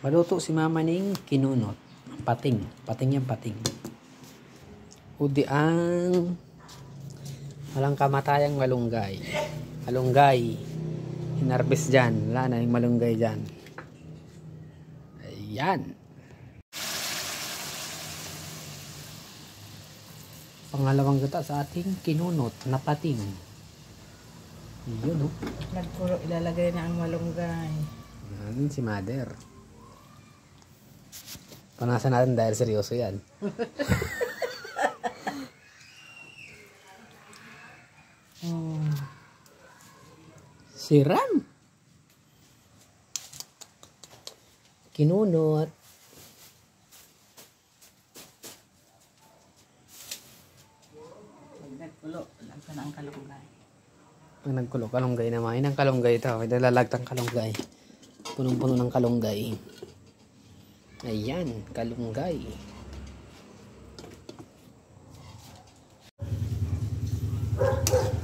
Maluto si mama ning kinunot. Pating. Pating yan, pating. Udi ang walang kamatayang malunggay. Malunggay. Hinarbis dyan. Wala na yung malunggay dyan. Ayan. Pangalawang gata sa ating kinunot na pating. Yun, oh. Nagkulo, ilalagay na ang malunggay. Yan si mother. Panasan natin dahil seryoso yan. Siram. Kinunot. Pag nagkulo, lagyan na ang kalunggay. Pag nagkulo, kalunggay naman. Yun ang kalunggay ito. May nalalagtang kalunggay. Punong-puno ng kalunggay. Ayan, kalunggay.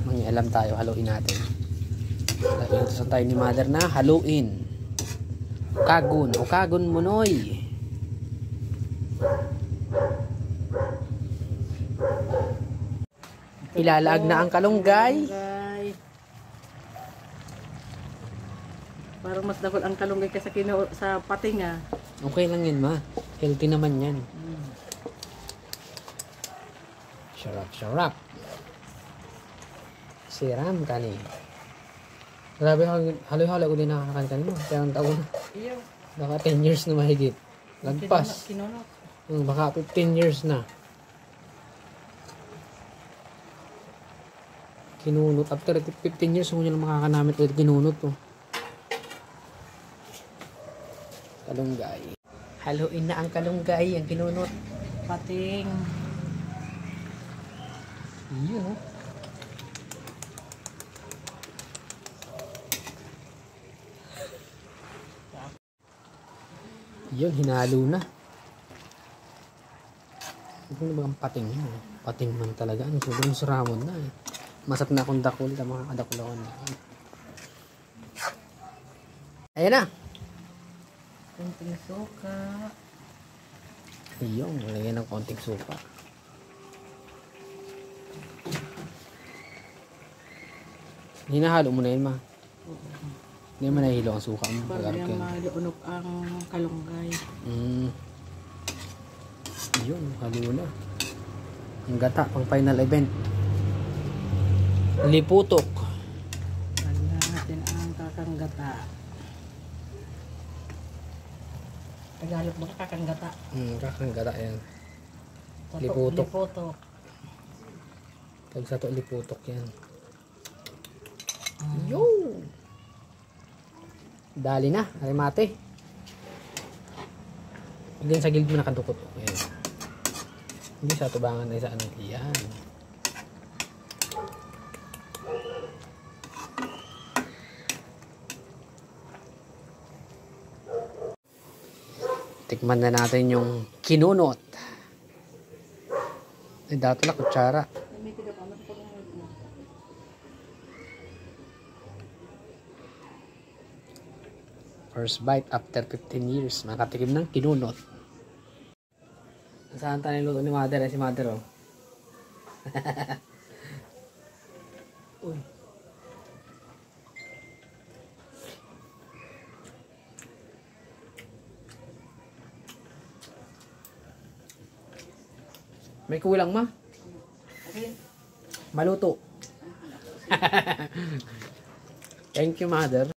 Mangialam tayo, haluin natin. Inutusan tayo ni mother na haluin. Ukagon munoy. Ilalag na ang kalunggay. Parang mas dakol ang kalunggay kaysa sa pating ah. Okay lang yan, ma. Healthy naman yan. Sarap. Siram ka ni. Grabe, haloy-haloy ko din nakakakan ka mo. Kaya ang taon. Iyo. Baka 10 years na mahigit. Lagpas. Kinunot. Baka 15 years na. Kinunot. After 15 years, kung nyo lang makakanamit ulit kinunot to. Kalunggay. Haluin na ang kalunggay, ang kinunot. Pating. Yun, oh. Yun, hinalo na. Ito na ba ang pating yun? Pating man talaga. Ano, sobrang saramon na eh. Masap na akong dakul. Mga kadakulawan na. Ayan na. Kunting suka. Ayun, lagyan ng konting suka. Hinahalo mo na yun, ma. Hindi mo nahihilo ang suka mo. Bago yung maluunok ang kalunggay. Yun, halo na. Ang gata, pang final event. Liputok. Lagyan natin ang kakanggata. Tagalog ba kakanggata? Kakanggata yan. Liputok. Liputok. Pag sa to, liputok yan. Yo! Dali na, arimate. Again sa gilid mo nakadukot. Ayan. Hindi sa tubangan na isa ano. Yan. Tikman na natin yung kinunot. Eh, dato na kutsara. First bite after 15 years. Makatikim ng kinunot. Saan tayo niluto ni mother? Si mother, oh. Uy. May kulang, ma? Okay. Maluto. Thank you, mother.